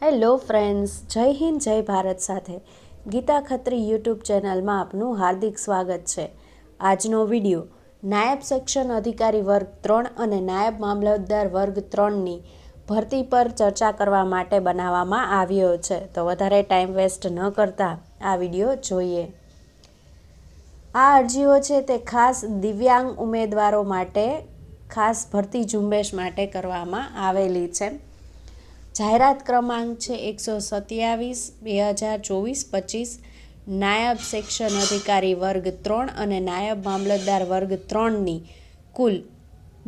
Hello friends, જય હિન્દ જય ભારત સાથે ગીતા ખત્રી યુટ્યુબ ચેનલમાં આપનું હાર્દિક સ્વાગત છે। આજનો વિડીયો નાયબ સેક્શન અધિકારી વર્ગ 3 અને નાયબ મામલતદાર વર્ગ 3ની ભરતી પર ચર્ચા કરવા માટે બનાવવામાં આવ્યો છે। તો વધારે ટાઈમ વેસ્ટ ન કરતા આ વિડીયો જોઈએ। આ અરજીઓ છે તે ખાસ દિવ્યાંગ ઉમેદવારો માટે ખાસ ભરતી ઝુંબેશ માટે કરવામાં આવેલી છે। જાહેરાત ક્રમાંક છે 127/2024-25 નાયબ સેક્શન અધિકારી વર્ગ 3 અને નાયબ મામલતદાર વર્ગ 3ની કુલ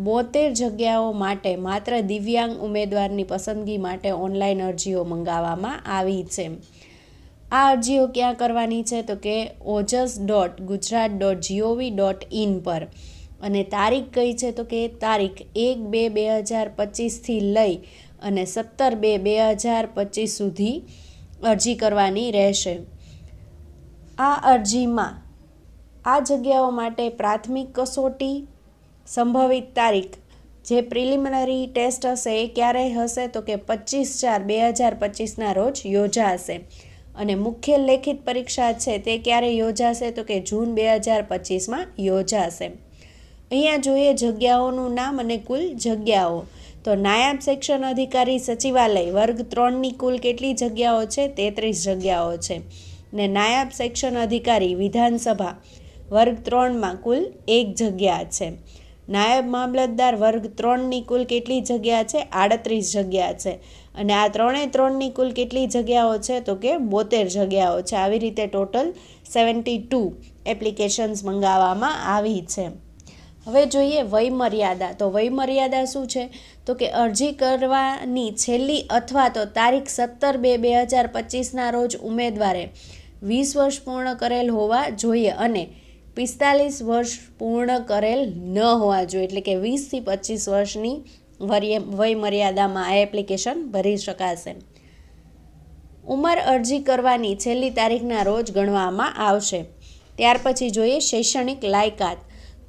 72 જગ્યાઓ માટે માત્ર દિવ્યાંગ ઉમેદવારની પસંદગી માટે ઓનલાઈન અરજીઓ મંગાવવામાં આવી છે। આ અરજીઓ ક્યાં કરવાની છે તો કે ojas.gujarat.gov.in પર, અને તારીખ કઈ છે તો કે તારીખ 1/2/2025થી લઈ અને 17/2/2025 સુધી અરજી કરવાની રહેશે। આ અરજીમાં આ જગ્યાઓ માટે પ્રાથમિક કસોટી સંભવિત તારીખ જે પ્રિલિમિનરી ટેસ્ટ હશે એ ક્યારે હશે તો કે 25/4/2025ના રોજ યોજાશે, અને મુખ્ય લેખિત પરીક્ષા છે તે ક્યારે યોજાશે તો કે જૂન 2025માં યોજાશે। અહીંયા જોઈએ જગ્યાઓનું નામ અને કુલ જગ્યાઓ। તો નાયબ સેક્શન અધિકારી સચિવાલય વર્ગ 3ની કુલ કેટલી જગ્યાઓ છે? 33 જગ્યાઓ છે। ને નાયબ સેક્શન અધિકારી વિધાનસભા વર્ગ 3માં કુલ 1 જગ્યા છે। નાયબ મામલતદાર વર્ગ 3ની કુલ કેટલી જગ્યા છે? 38 જગ્યા છે। અને આ 3ની કુલ કેટલી જગ્યાઓ છે તો કે 72 જગ્યાઓ છે। આવી રીતે ટોટલ 72 એપ્લિકેશન્સ મંગાવવામાં આવી છે। હવે જોઈએ વયમર્યાદા। તો વયમર્યાદા શું છે તો કે અરજી કરવાની છેલ્લી અથવા તો તારીખ 17/2/2025ના રોજ ઉમેદવારે 20 વર્ષ પૂર્ણ કરેલ હોવા જોઈએ અને 45 વર્ષ પૂર્ણ કરેલ ન હોવા જોઈએ, એટલે કે 20થી 25 વર્ષની વયમર્યાદામાં આ એપ્લિકેશન ભરી શકાશે। ઉંમર અરજી કરવાની છેલ્લી તારીખના રોજ ગણવામાં આવશે। ત્યાર પછી જોઈએ શૈક્ષણિક લાયકાત।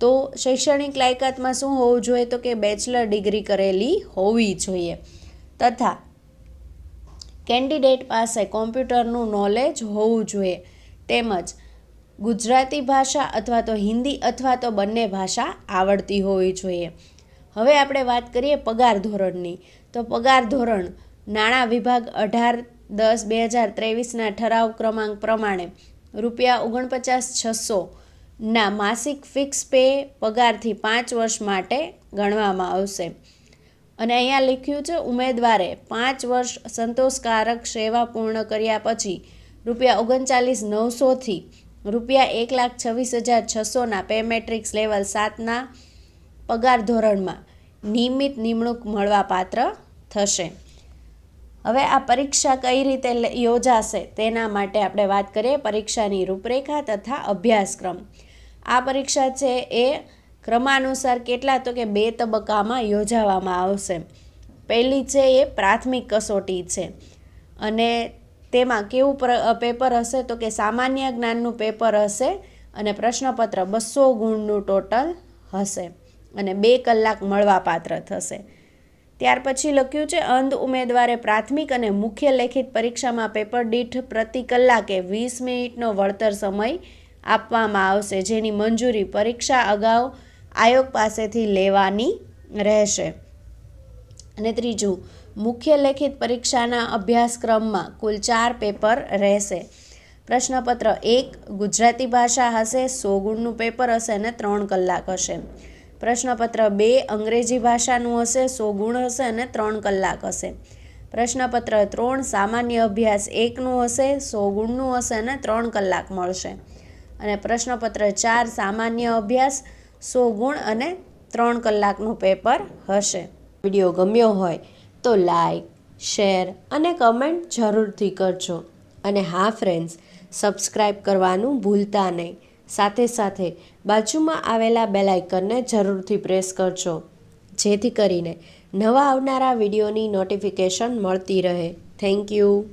તો શૈક્ષણિક લાયકાતમાં શું હોવું જોઈએ તો કે બેચલર ડિગ્રી કરેલી હોવી જોઈએ, તથા કેન્ડિડેટ પાસે કોમ્પ્યુટરનું નોલેજ હોવું જોઈએ, તેમજ ગુજરાતી ભાષા અથવા તો હિન્દી અથવા તો બંને ભાષા આવડતી હોવી જોઈએ। હવે આપણે વાત કરીએ પગાર ધોરણની। તો પગાર ધોરણ નાણાં વિભાગ 18/10/2023ના ઠરાવ ક્રમાંક પ્રમાણે ₹49,600 ના માસિક ફિક્સ પે પગારથી 5 વર્ષ માટે ગણવામાં આવશે। અને અહીંયા લખ્યું છે ઉમેદવારે 5 વર્ષ સંતોષકારક સેવા પૂર્ણ કર્યા પછી ₹39,900થી ₹1,26,600ના પે મેટ્રિક્સ લેવલ 7ના પગાર ધોરણમાં નિયમિત નિમણૂક મળવાપાત્ર થશે। હવે આ પરીક્ષા કઈ રીતે યોજાશે તેના માટે આપણે વાત કરીએ પરીક્ષાની રૂપરેખા તથા અભ્યાસક્રમ। આ પરીક્ષા છે એ ક્રમાનુસાર કેટલા તો કે 2 તબક્કામાં યોજવામાં આવશે। પહેલી છે એ પ્રાથમિક કસોટી છે, અને તેમાં કેવું પેપર હશે તો કે સામાન્ય જ્ઞાનનું પેપર હશે, અને પ્રશ્નપત્ર 200 ગુણનું ટોટલ હશે, અને 2 કલાક મળવાપાત્ર થશે। ત્યાર પછી લખ્યું છે અંધ ઉમેદવારે પ્રાથમિક અને મુખ્ય લેખિત પરીક્ષામાં પેપર દીઠ પ્રતિ કલાકે 20 મિનિટનો વળતર સમય આપવામાં આવશે, જેની મંજૂરી પરીક્ષા અગાઉ આયોગ પાસેથી લેવાની રહેશે। અને ત્રીજું, મુખ્ય લેખિત પરીક્ષાના અભ્યાસક્રમમાં કુલ 4 પેપર રહેશે। પ્રશ્નપત્ર 1 ગુજરાતી ભાષા હશે, 100 ગુણનું પેપર હશે અને 3 કલાક હશે। પ્રશ્નપત્ર 2 અંગ્રેજી ભાષાનું હશે, 100 ગુણ હશે અને 3 કલાક હશે। પ્રશ્નપત્ર 3 સામાન્ય અભ્યાસ 1નું હશે, 100 ગુણનું હશે અને 3 કલાક મળશે। અને પ્રશ્નપત્ર 4 સામાન્ય અભ્યાસ 100 ગુણ અને 3 કલાકનું પેપર હશે। વિડીયો ગમ્યો હોય તો લાઈક, શેર અને કમેન્ટ જરૂરથી કરજો। અને હા ફ્રેન્ડ્સ, સબસ્ક્રાઈબ કરવાનું ભૂલતા નહીં। સાથે સાથે બાજુમાં આવેલા બેલ આઇકનને જરૂરથી પ્રેસ કરજો, જેથી કરીને નવા આવનારા વિડીયોની નોટિફિકેશન મળતી રહે। Thank you.